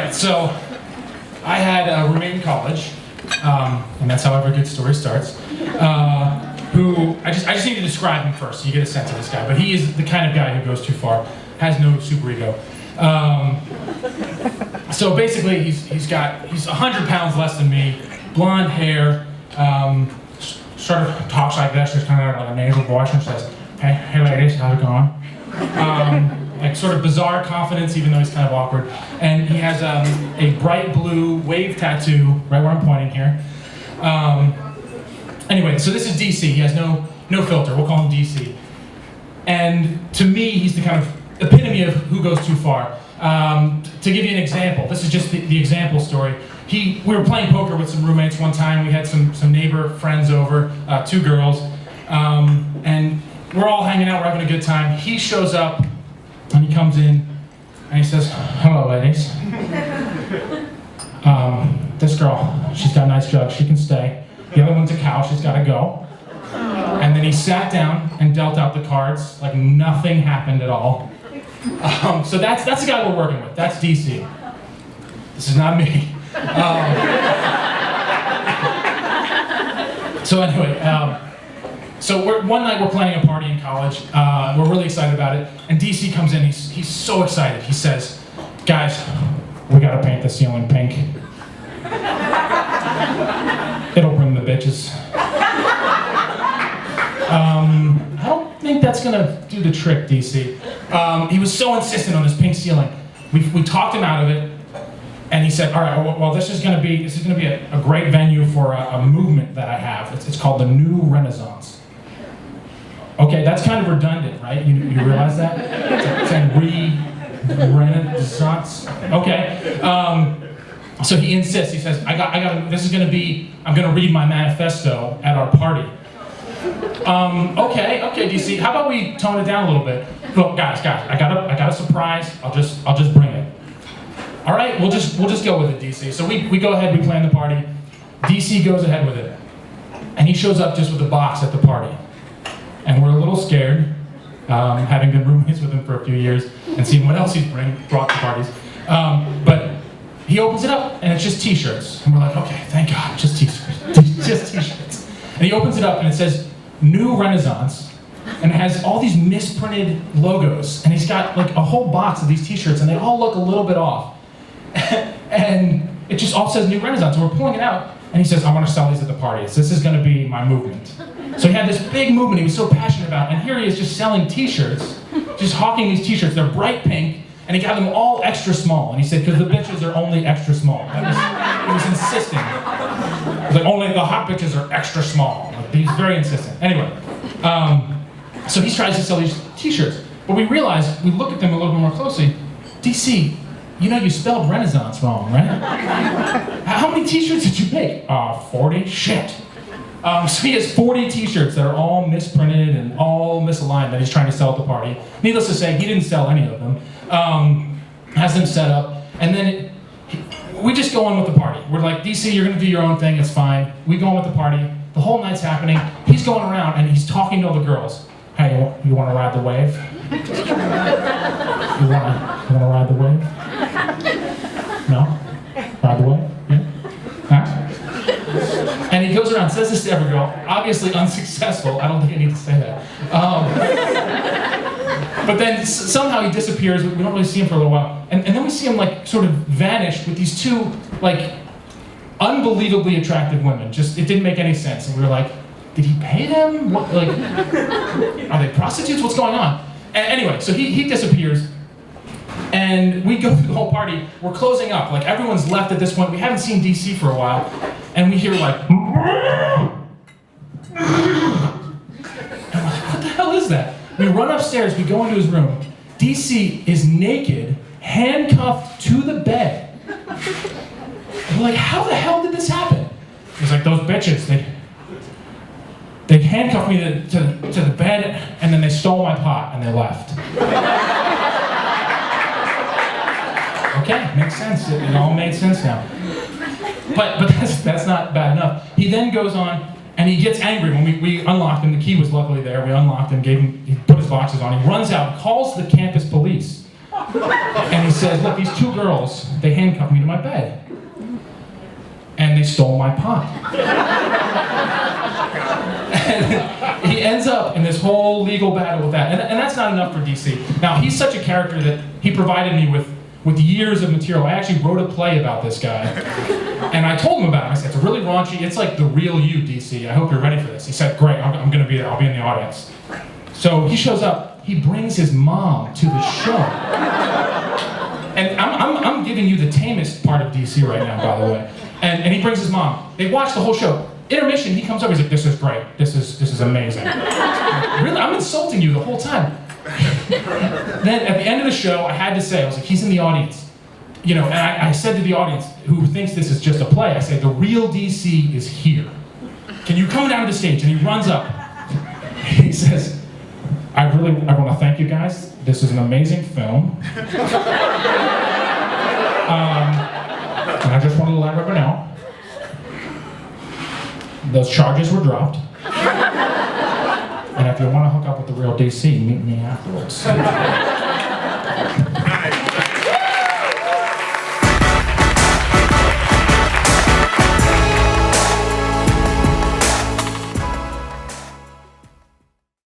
right, so I had a roommate in college, and that's how every good story starts, who, I just need to describe him first so you get a sense of this guy, but he is the kind of guy who goes too far, has no super ego. So basically he's 100 pounds less than me, blonde hair, sort of talks like this, just kind of like a nasal voice, and says, hey ladies, how's it going? Like sort of bizarre confidence, even though he's kind of awkward. And he has a bright blue wave tattoo, right where I'm pointing here. Anyway, so this is DC. He has no filter. We'll call him DC. And to me, he's the kind of epitome of who goes too far. To give you an example, this is just the example story. We were playing poker with some roommates one time. We had some neighbor friends over, 2 girls, and we're all hanging out, we're having a good time. He shows up, and he comes in, and he says, hello, ladies. This girl, she's got a nice jug, she can stay. The other one's a cow, she's got to go. And then he sat down and dealt out the cards like nothing happened at all. So that's the guy we're working with. That's DC. This is not me. So anyway, one night we're planning a party in college. We're really excited about it. And DC comes in, he's so excited. He says, guys, we gotta paint the ceiling pink. It'll bring the bitches. I don't think that's gonna do the trick, DC. He was so insistent on this pink ceiling. We talked him out of it, and he said, all right, well, this is gonna be a great venue for a movement that I have. It's called the New Renaissance. Okay, that's kind of redundant, right? You realize that? It's like Renaissance. Okay. So he insists. He says, I'm gonna read my manifesto at our party. Okay, DC. How about we tone it down a little bit? Look, guys, I got a surprise. I'll just bring it. All right, we'll just go with it, DC. So we go ahead, we plan the party. DC goes ahead with it, and he shows up just with a box at the party, and we're a little scared, having been roommates with him for a few years and seeing what else he's brought to parties. But he opens it up, and it's just T-shirts, and we're like, okay, thank God, just T-shirts, just T-shirts. And he opens it up, and it says New Renaissance, and it has all these misprinted logos, and he's got like a whole box of these T-shirts, and they all look a little bit off. And it just all says New Renaissance, and we're pulling it out, and he says, I want to sell these at the parties. This is going to be my movement. So he had this big movement he was so passionate about, and here he is just selling T-shirts, just hawking these T-shirts. They're bright pink, and he got them all extra small. And he said, because the bitches are only extra small. He was insisting. He was like, only the hot bitches are extra small. Like, he was very insistent. Anyway, so he tries to sell these T-shirts, but we realize, we look at them a little bit more closely. DC, you know you spelled Renaissance wrong, right? How many T-shirts did you make? 40? Shit. So he has 40 T-shirts that are all misprinted and all misaligned that he's trying to sell at the party. Needless to say, he didn't sell any of them. Has them set up, and then we just go on with the party. We're like, DC, you're gonna do your own thing, it's fine. We go on with the party. The whole night's happening. He's going around and he's talking to all the girls. Hey, you wanna ride the wave? You wanna ride the wave? No? Ride the wave? Yeah? Huh? And he goes around, says this to every girl, obviously unsuccessful. I don't think I need to say that. But then somehow he disappears. We don't really see him for a little while. And then we see him like sort of vanish with these 2 like unbelievably attractive women. Just, it didn't make any sense. And we were like, did he pay them? What, like, are they prostitutes? What's going on? And anyway, so he disappears. And we go through the whole party. We're closing up. Like, everyone's left at this point. We haven't seen DC for a while. And we hear like, and we're like, what the hell is that? We run upstairs, we go into his room. DC is naked, handcuffed to the bed. We're like, how the hell did this happen? He's like, those bitches, they handcuffed me to the bed, and then they stole my pot, and they left. Okay, makes sense. It all made sense now. But that's not bad enough. He then goes on, and he gets angry when we unlocked him. The key was luckily there. We unlocked him, he put his boxes on. He runs out, calls the campus police. And he says, look, these two girls, they handcuffed me to my bed. And they stole my pot. And he ends up in this whole legal battle with that. And that's not enough for DC. Now, he's such a character that he provided me with years of material. I actually wrote a play about this guy. And I told him about it. I said, it's really raunchy. It's like the real you, DC. I hope you're ready for this. He said, great, I'm going to be there. I'll be in the audience. So he shows up. He brings his mom to the show. And I'm giving you the tamest part of DC right now, by the way. And he brings his mom. They watch the whole show. Intermission, he comes over, he's like, this is great. This is amazing. Really, I'm insulting you the whole time. Then at the end of the show, I had to say, I was like, he's in the audience. You know, and I said to the audience, who thinks this is just a play, I said, the real DC is here. Can you come down to the stage? And he runs up. He says, I want to thank you guys. This is an amazing film. And I just want to let everyone know, those charges were dropped. And if you want to hook up with the real DC, meet me afterwards.